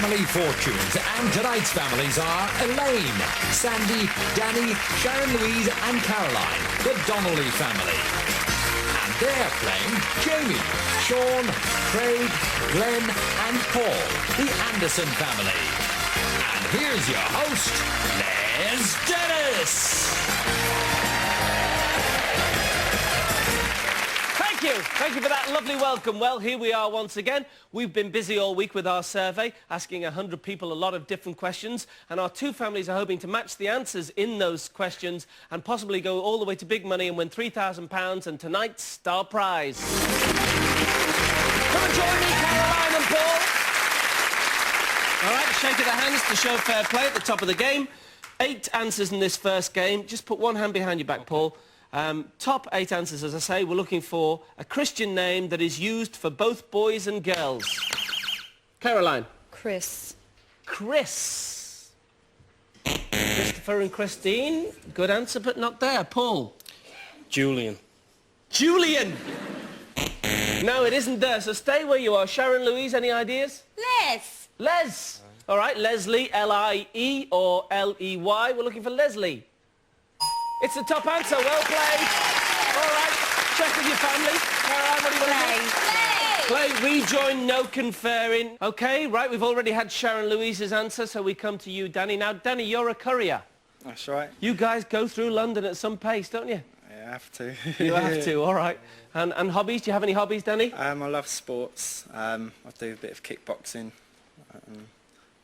family fortunes, and tonight's families are Elaine, Sandy, Danny, Sharon Louise and Caroline, the Donnellys family. And they're playing Jamie, Sean, Craig, Glenn and Paul, the Anderson family. And here's your host, Les Dennis. Thank you for that lovely welcome. Well, here we are once again. We've been busy all week with our survey, asking 100 people a lot of different questions, and our two families are hoping to match the answers in those questions and possibly go all the way to big money and win £3,000 and tonight's star prize. Come and join me, Caroline and Paul. All right, shake of the hands to show fair play at the top of the game. 8 answers in this first game. Just put one hand behind your back, Paul. Top 8 answers, as I say. We're looking for a Christian name that is used for both boys and girls. Caroline. Chris. Chris. Christopher and Christine. Good answer, but not there. Paul. Julian. Julian. No, it isn't there, so stay where you are. Sharon Louise, any ideas? Les. Les. All right, Leslie, L-I-E or L-E-Y. We're looking for Leslie. It's the top answer. Well played. All right. Check with your family. Caroline, what do you want to do? Play. Rejoin, no conferring. OK, right, we've already had Sharon Louise's answer, so we come to you, Danny. Now, Danny, you're a courier. That's right. You guys go through London at some pace, don't you? Yeah, I have to. You have to, all right. And hobbies? Do you have any hobbies, Danny? I love sports. I do a bit of kickboxing.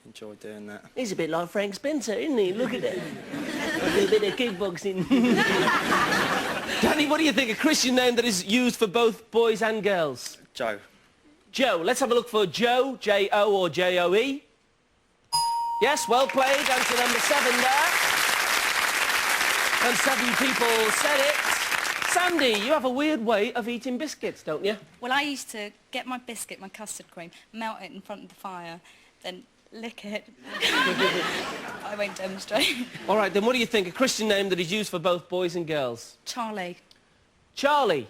Enjoy doing that. He's a bit like Frank Spencer, isn't he? Look at that. I do a bit of kickboxing. Danny, what do you think? A Christian name that is used for both boys and girls? Joe. Joe. Let's have a look for Joe, J-O or J-O-E. Yes, well played. Answer number 7 there. And 7 people said it. Sandy, you have a weird way of eating biscuits, don't you? Well, I used to get my biscuit, my custard cream, melt it in front of the fire, then lick it. I won't demonstrate. All right, then what do you think? A Christian name that is used for both boys and girls? Charlie. Charlie.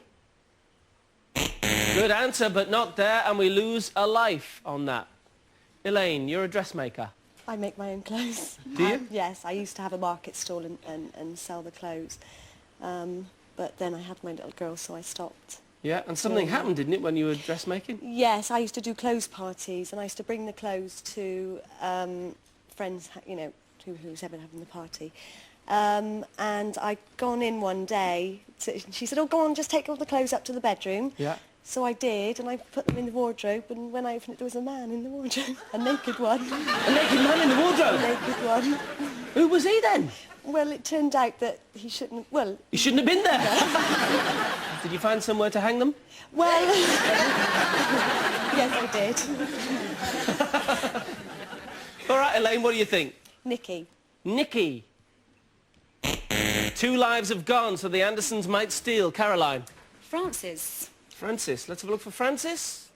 Good answer, but not there, and we lose a life on that. Elaine, you're a dressmaker. I make my own clothes. Do you? Yes, I used to have a market stall and sell the clothes. But then I had my little girl, so I stopped. Yeah, and something happened, didn't it, when you were dressmaking? Yes, I used to do clothes parties, and I used to bring the clothes to friends, you know, who's ever having the party. And I'd gone in one day, she said, oh, go on, just take all the clothes up to the bedroom. Yeah. So I did, and I put them in the wardrobe, and when I opened it, there was a man in the wardrobe, a naked one. A naked man in the wardrobe? A naked one. Who was he then? Well, it turned out that he shouldn't, well... He shouldn't have been there. No. Did you find somewhere to hang them? Well, yes, I did. All right, Elaine, what do you think? Nikki. Nikki. 2 lives have gone, so the Andersons might steal. Caroline. Francis. Francis. Let's have a look for Francis.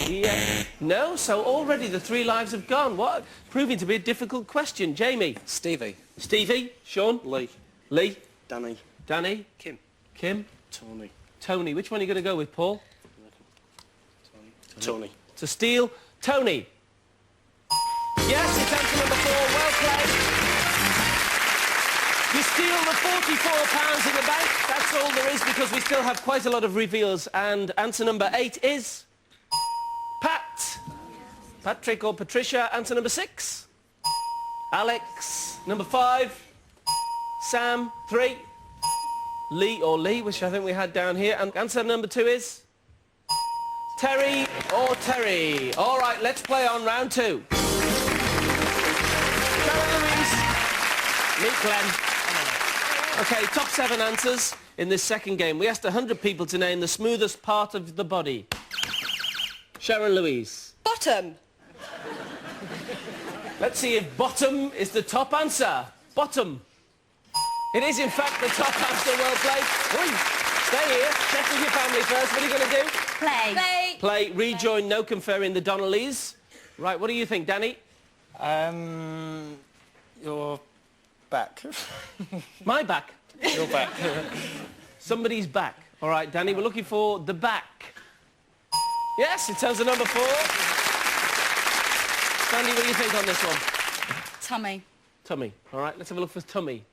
Yeah. No, so already the 3 lives have gone. What? Proving to be a difficult question. Jamie. Stevie. Stevie. Sean. Lee. Lee. Danny. Danny. Kim. Kim. Tony. Tony. Which one are you going to go with, Paul? Tony. To steal. Tony. Yes, it's answer number 4. Well played. You steal the £44 in the bank. That's all there is, because we still have quite a lot of reveals. And answer number 8 is... Pat. Patrick or Patricia. Answer number 6. Alex. Number 5. Sam. 3. Lee or Lee, which I think we had down here. And answer number 2 is... Terry or Terry. All right, let's play on round 2. Sharon Louise. Meet Glenn. OK, top 7 answers in this second game. We asked 100 people to name the smoothest part of the body. Sharon Louise. Bottom. Let's see if bottom is the top answer. Bottom. It is, in fact, the top answer. Well played. Oi, stay here. Check with your family first. What are you going to do? Play. Play. Rejoin, no conferring the Donnellys. Right, what do you think, Danny? Your back. My back. Your back. Somebody's back. All right, Danny, we're looking for the back. Yes, it tells the number 4. Sandy, what do you think on this one? Tummy. Tummy. All right, let's have a look for tummy.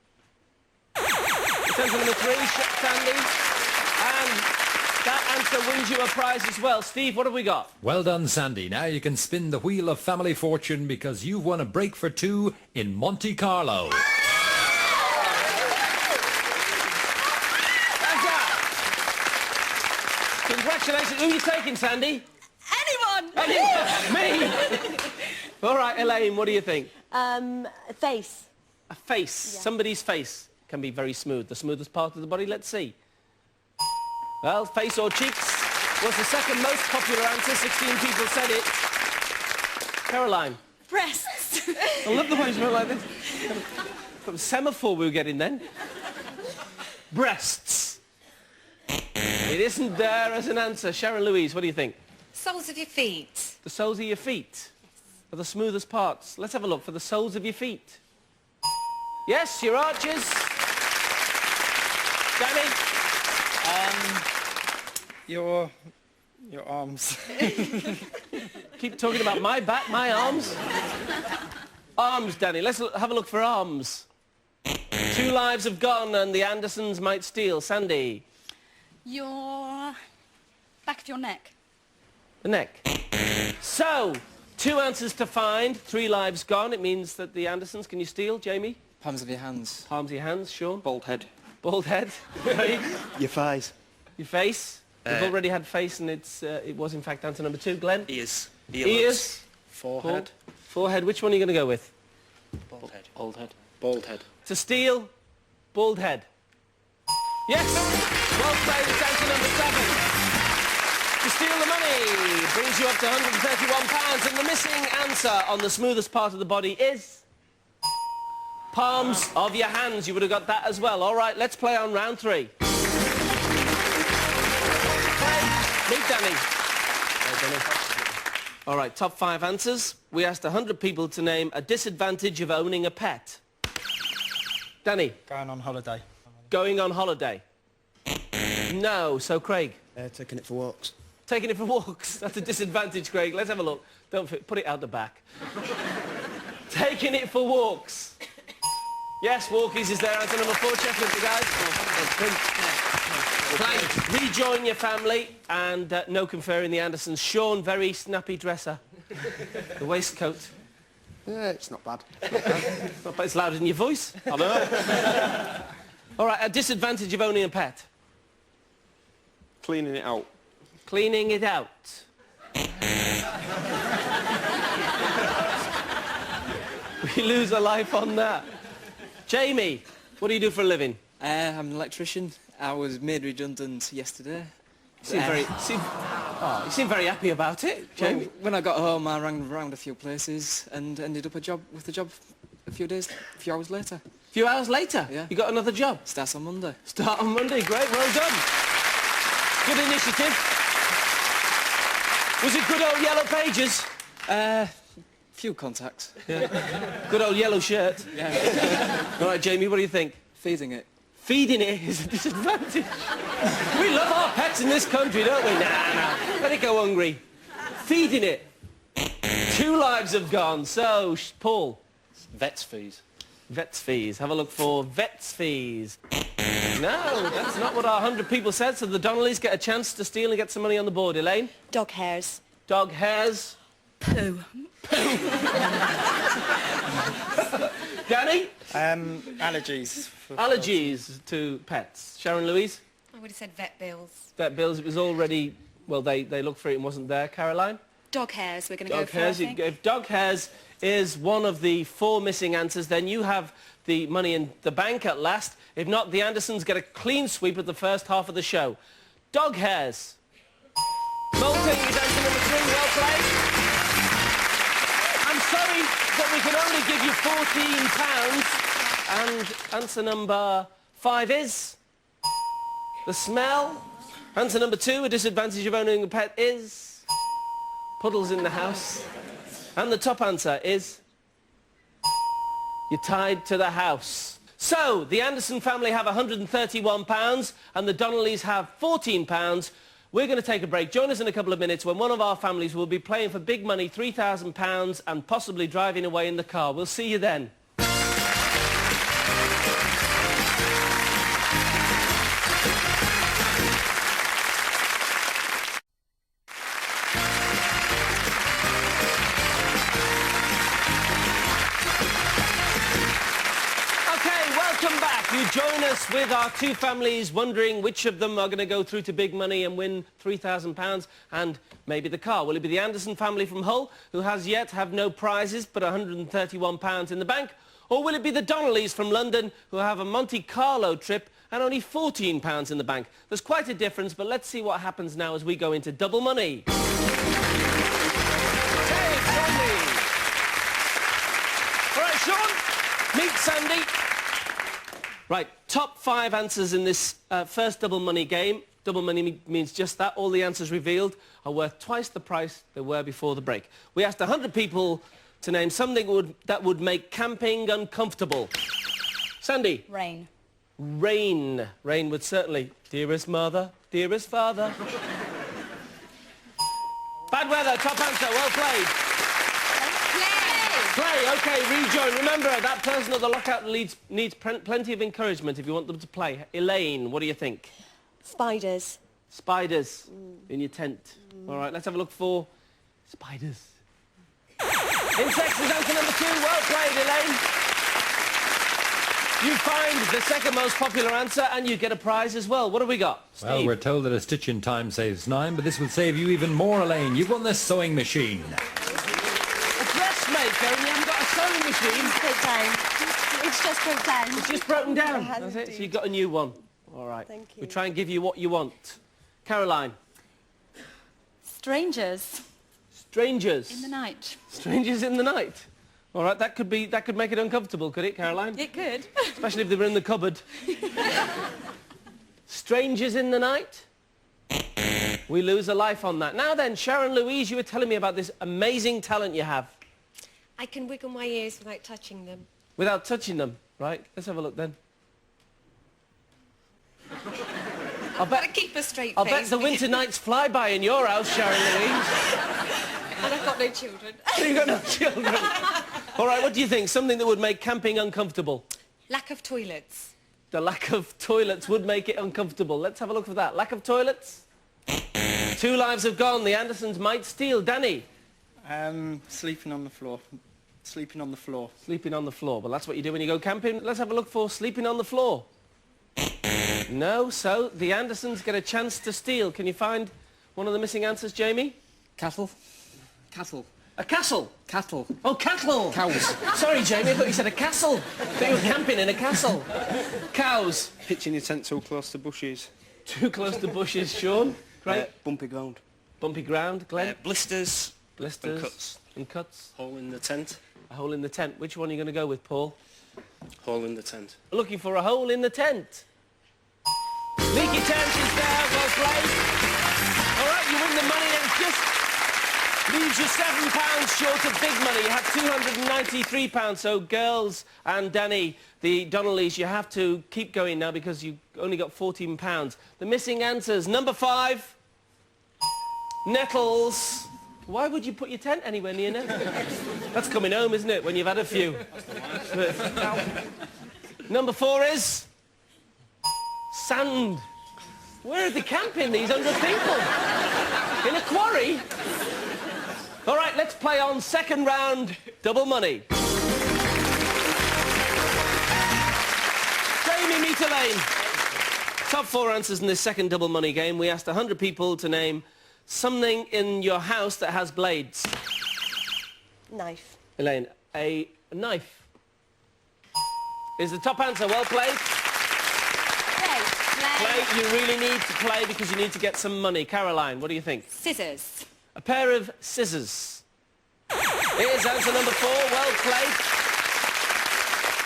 It's answer number 3, Sandy. And that answer wins you a prize as well. Steve, what have we got? Well done, Sandy. Now you can spin the wheel of family fortune because you've won a break for 2 in Monte Carlo. Congratulations. Who are you taking, Sandy? Anyone! Me! All right, Elaine, what do you think? A face. A face. Yeah. Somebody's face can be very smooth. The smoothest part of the body, let's see. Well, face or cheeks was the second most popular answer. 16 people said it. Caroline. Breasts. I love the way you went like this. From semaphore we were getting then. Breasts. It isn't there as an answer. Sharon Louise, what do you think? Soles of your feet. The soles of your feet are the smoothest parts. Let's have a look for the soles of your feet. Yes, your arches. Danny? Your arms. Keep talking about my back, my arms. Arms, Danny. Let's have a look for arms. 2 lives have gone and the Andersons might steal. Sandy? Your back of your neck. The neck. So, 2 answers to find, 3 lives gone. It means that the Andersons, can you steal, Jamie? Palms of your hands. Palms of your hands, Sean? Bald head. Bald head. Right. Your thighs. Your face. We've already had face and it was in fact answer number 2. Glenn? Ears. Ears. Forehead. Forehead. Which one are you going to go with? Bald head. Bald head. Bald head. To steal, bald head. Yes! Well played, it's answer number 7. To steal the money brings you up to £131 and the missing answer on the smoothest part of the body is... palms of your hands. You would have got that as well. All right, let's play on round 3. Meet Danny. All right, top 5 answers. We asked 100 people to name a disadvantage of owning a pet. Danny? Going on holiday. Going on holiday. No, so Craig? Taking it for walks. Taking it for walks. That's a disadvantage, Craig. Let's have a look. Don't put it out the back. Taking it for walks. Yes, walkies is there. Answer number 4. Check guys. Frank, rejoin your family and no conferring the Andersons. Sean, very snappy dresser. The waistcoat. Yeah, it's not bad. Not bad. It's louder than your voice. I know. All right, a disadvantage of owning a pet. Cleaning it out. Cleaning it out. We lose a life on that. Jamie, what do you do for a living? I'm an electrician. I was made redundant yesterday. You seem very happy about it, Jamie. Well, when I got home, I rang around a few places and ended up with a job a few hours later. A few hours later? Yeah. You got another job? Starts on Monday. Start on Monday, great, well done. Good initiative. Was it good old Yellow Pages? Few contacts. Yeah. Good old yellow shirt. Yeah. All right, Jamie, what do you think? Feeding it. Feeding it is a disadvantage. We love our pets in this country, don't we? Nah. Let it go hungry. Feeding it. 2 lives have gone. So, Paul. Vet's fees. Vet's fees. Have a look for vet's fees. No, that's not what our 100 people said, so the Donnellys get a chance to steal and get some money on the board. Elaine? Dog hairs. Dog hairs. Poo. Danny? Allergies. Allergies to pets. Sharon Louise? I would have said vet bills. Vet bills, it was already... Well, they looked for it and wasn't there. Caroline? Dog hairs we're going to go Dog for, hairs. I think. If dog hairs is one of the 4 missing answers, then you have the money in the bank at last. If not, the Andersons get a clean sweep at the first half of the show. Dog hairs. Molting is answer number 3. Well played. I'm sorry that we can only give you £14. And answer number 5 is... the smell. Answer number 2, a disadvantage of owning a pet is... puddles in the house. And the top answer is... you're tied to the house. So, the Anderson family have £131 and the Donnellys have £14. We're going to take a break. Join us in a couple of minutes when one of our families will be playing for big money, £3,000, and possibly driving away in the car. We'll see you then. Welcome back. You join us with our two families wondering which of them are going to go through to big money and win £3,000 and maybe the car. Will it be the Anderson family from Hull, who has yet have no prizes but £131 in the bank? Or will it be the Donnellys from London, who have a Monte Carlo trip and only £14 in the bank? There's quite a difference, but let's see what happens now as we go into double money. Hey, Sandy! All right, Sean, meet Sandy. Right, top 5 answers in this first double money game. Double money means just that. All the answers revealed are worth twice the price they were before the break. We asked 100 people to name something that would make camping uncomfortable. Sandy? Rain. Rain. Rain would certainly. Dearest mother, dearest father. Bad weather, top answer, well played. Play, OK, rejoin. Remember, that person at the lockout needs plenty of encouragement if you want them to play. Elaine, what do you think? Spiders. Spiders in your tent. All right, let's have a look for spiders. Insects is answer number 2. Well played, Elaine. You find the second most popular answer and you get a prize as well. What have we got, Steve? Well, we're told that a stitch in time saves 9, but this will save you even more, Elaine. You've won this sewing machine. And you haven't got a sewing machine. It's just broke down. It's just broken down. That's it. So you've got a new one. All right. Thank you. We try and give you what you want. Caroline. Strangers. Strangers. In the night. Strangers in the night. All right. That could make it uncomfortable, could it, Caroline? It could. Especially if they were in the cupboard. Strangers in the night. We lose a life on that. Now then, Sharon Louise, you were telling me about this amazing talent you have. I can wiggle my ears without touching them. Without touching them, right? Let's have a look then. I'll keep a straight face. I'll bet the winter nights fly by in your house, Sharon Louise. And I've got no children. You've got no children. All right, what do you think? Something that would make camping uncomfortable? Lack of toilets. The lack of toilets would make it uncomfortable. Let's have a look for that. Lack of toilets? 2 lives have gone. The Andersons might steal. Danny? Sleeping on the floor. Sleeping on the floor. Sleeping on the floor. Well, that's what you do when you go camping. Let's have a look for sleeping on the floor. No, so the Andersons get a chance to steal. Can you find one of the missing answers, Jamie? Cattle. Cattle. A castle? Cattle. Oh, cattle! Cows. Sorry, Jamie, I thought you said a castle. I thought you were camping in a castle. Cows. Pitching your tent too close to bushes. Too close to bushes, Sean. Great. Bumpy ground. Bumpy ground, Glenn. Blisters. Blisters. And cuts. And cuts. Hole in the tent. A hole in the tent. Which one are you going to go with, Paul? Hole in the tent. Looking for a hole in the tent. Leaky tent is there, well played. All right, you win the money and it just leaves you £7 short of big money. You have £293, so girls and Danny, the Donnellys, you have to keep going now because you only got £14. The missing answers, number 5, nettles. Why would you put your tent anywhere near nettles? That's coming home, isn't it, when you've had a few? Number 4 is sand. Where are they camping, these 100 people? In a quarry? All right, let's play on second round, double money. Jamie, meet Elaine. Top 4 answers in this second double money game. We asked 100 people to name something in your house that has blades. Knife. Elaine, a knife is the top answer. Well played. Play. You really need to play because you need to get some money. Caroline, what do you think? Scissors. A pair of scissors. Here's answer number 4. Well played.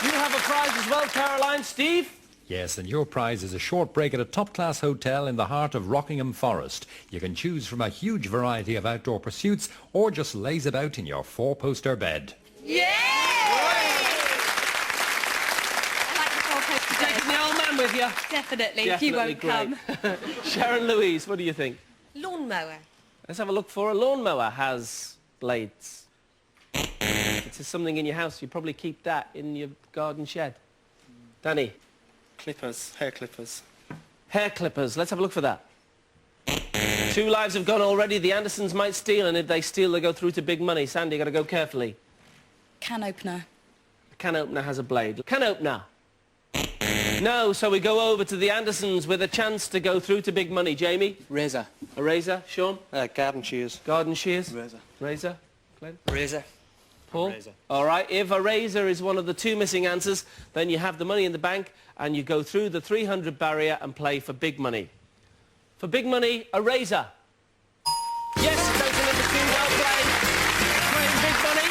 You have a prize as well, Caroline. Steve? Yes, and your prize is a short break at a top-class hotel in the heart of Rockingham Forest. You can choose from a huge variety of outdoor pursuits or just laze about in your 4-poster bed. Yeah! I like the four-poster bed. Taking the old man with you. Definitely, Definitely he won't great. come. Sharon Louise, what do you think? Lawnmower. Let's have a look for a lawnmower has blades. It is something in your house. You probably keep that in your garden shed. Danny? Clippers, hair clippers. Hair clippers. Let's have a look for that. 2 lives have gone already. The Anderssons might steal, and if they steal, they go through to big money. Sandy, you got to go carefully. Can opener. The can opener has a blade. Can opener? No, so we go over to the Anderssons with a chance to go through to big money. Jamie? Razor. A razor? Sean? Garden shears. Garden shears? Razor. Razor? Glenn? Razor. Paul? Razor. All right, if a razor is one of the 2 missing answers, then you have the money in the bank and you go through the 300 barrier and play for big money. For big money, a razor. Yes, it's number 2, well played. Playing big money.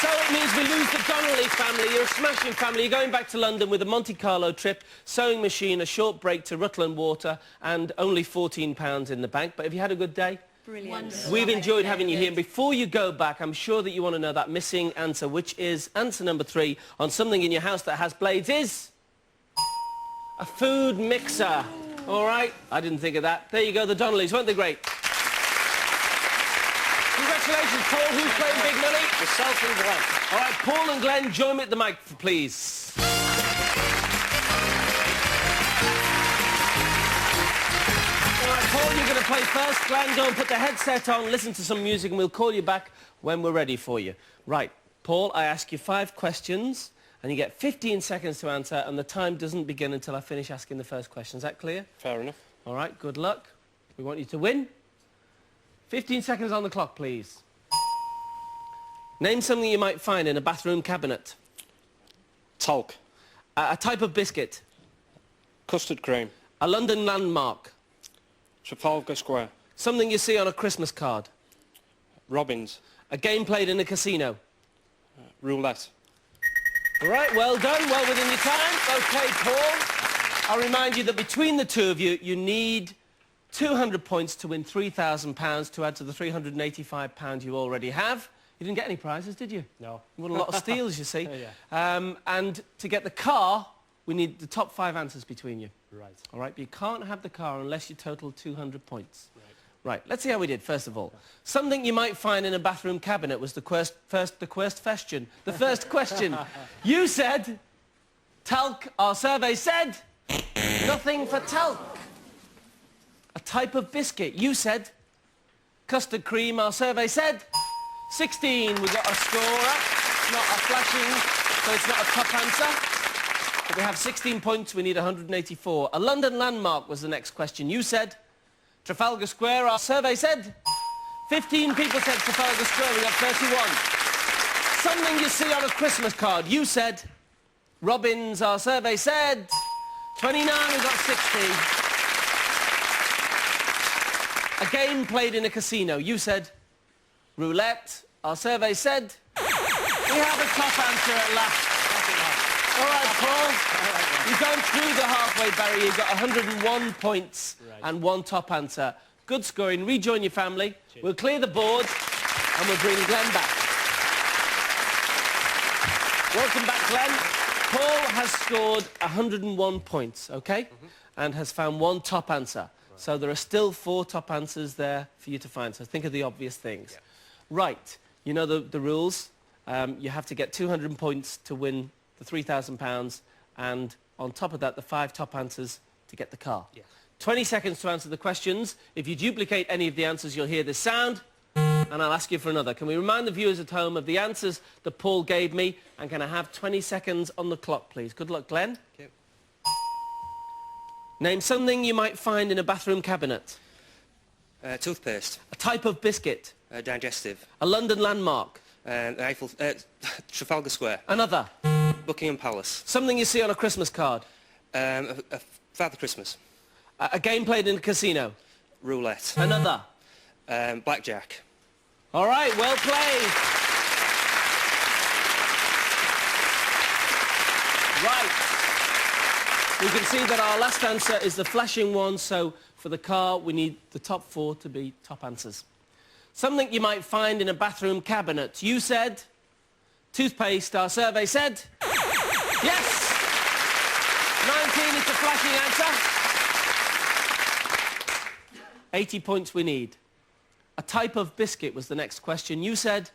So it means we lose the Donnellys family. You're a smashing family. You're going back to London with a Monte Carlo trip, sewing machine, a short break to Rutland Water, and only £14 in the bank. But have you had a good day? Brilliant. We've enjoyed having you here. And before you go back, I'm sure that you want to know that missing answer, which is answer number 3 on something in your house that has blades is a food mixer. All right? I didn't think of that. There you go, the Donnellys. Weren't they great? Congratulations, Paul. Who's playing big money? Myself and Glenn. All right, Paul and Glenn, join me at the mic, please. Paul, you're going to play first. Glenn, go and put the headset on, listen to some music, and we'll call you back when we're ready for you. Right, Paul, I ask you 5 questions, and you get 15 seconds to answer, and the time doesn't begin until I finish asking the first question. Is that clear? Fair enough. All right, good luck. We want you to win. 15 seconds on the clock, please. Name something you might find in a bathroom cabinet. Talc. A type of biscuit. Custard cream. A London landmark. Trafalgar Square. Something you see on a Christmas card. Robbins. A game played in a casino. Roulette. All right, well done, well within your time. OK, Paul, I'll remind you that between the 2 of you, you need 200 points to win £3,000 to add to the £385 you already have. You didn't get any prizes, did you? No. You won a lot of steals, you see. Yeah. And to get the car, we need the top 5 answers between you. Right. All right, but you can't have the car unless you total 200 points. Right, let's see how we did, first of all. Something you might find in a bathroom cabinet was the first question. The first question. You said talc. Our survey said nothing for talc. A type of biscuit. You said custard cream. Our survey said 16. We got a score up. It's not a flashing, so it's not a top answer. But we have 16 points. We need 184. A London landmark was the next question. You said Trafalgar Square. Our survey said 15 people said Trafalgar Square. We got 31. Something you see on a Christmas card. You said Robbins. Our survey said 29. We got 60. A game played in a casino. You said roulette. Our survey said we have a top answer at last. All right, Paul. You've gone through the halfway barrier. You've got 101 points and 1 top answer. Good scoring. Rejoin your family. Cheers. We'll clear the board and we'll bring Glenn back. Welcome back, Glenn. Paul has scored 101 points, OK? And has found 1 top answer. So there are still 4 top answers there for you to find. So think of the obvious things. Right. You know the rules. You have to get 200 points to win the £3,000, and on top of that, the 5 top answers to get the car. 20 seconds to answer the questions. If you duplicate any of the answers, you'll hear this sound, and I'll ask you for another. Can we remind the viewers at home of the answers that Paul gave me, and can I have 20 seconds on the clock, please? Good luck, Glenn. Okay. Name something you might find in a bathroom cabinet. Toothpaste. A type of biscuit. Digestive. A London landmark. Trafalgar Square. Another. Buckingham Palace. Something you see on a Christmas card. Father Christmas. A game played in a casino. Roulette. Another. Blackjack. All right, well played. Right. We can see that our last answer is the flashing one, so for the car, we need the top 4 to be top answers. Something you might find in a bathroom cabinet. You said toothpaste. Our survey said yes. 19 is the flashing answer. 80 points we need. A type of biscuit was the next question. You said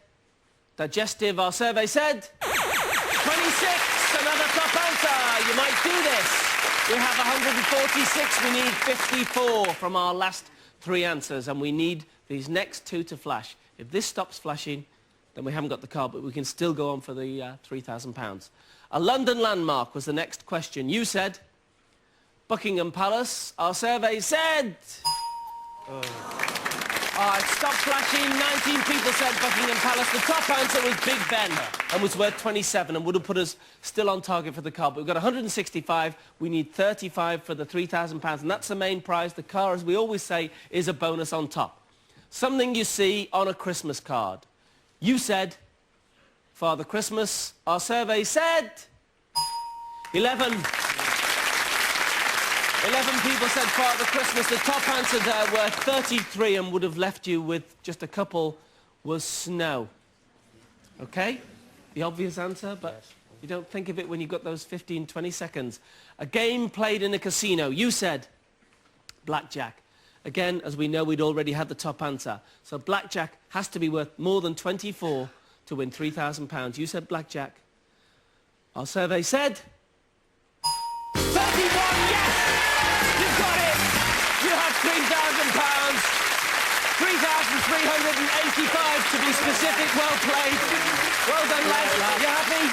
digestive. Our survey said 26. Another top answer. You might do this. We have 146. We need 54 from our last 3 answers, and we need these next 2 to flash. If this stops flashing, then we haven't got the card, but we can still go on for the £3,000. A London landmark was the next question. You said Buckingham Palace. Our survey said... it stopped flashing. 19 people said Buckingham Palace. The top answer was Big Ben and was worth 27 and would have put us still on target for the car. But we've got 165. We need 35 for the £3,000, and that's the main prize. The car, as we always say, is a bonus on top. Something you see on a Christmas card. You said Father Christmas. Our survey said 11. 11 people said Father Christmas. The top answer there were 33 and would have left you with just a couple was snow. Okay? The obvious answer, but you don't think of it when you've got those 15, 20 seconds. A game played in a casino. You said blackjack. Again, as we know, we'd already had the top answer. So blackjack has to be worth more than 24 to win £3,000. You said blackjack. Our survey said 31, yes! You've got it! You have £3,000. 3,385 to be specific. Well played. Well done, lads. You happy?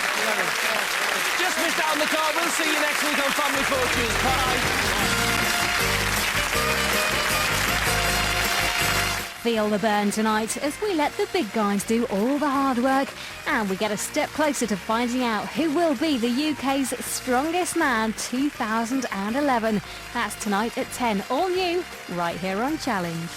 Just missed out on the card. We'll see you next week on Family Fortunes. Bye. Feel the burn tonight as we let the big guys do all the hard work and we get a step closer to finding out who will be the UK's Strongest Man 2011. That's tonight at 10, all new, right here on Challenge.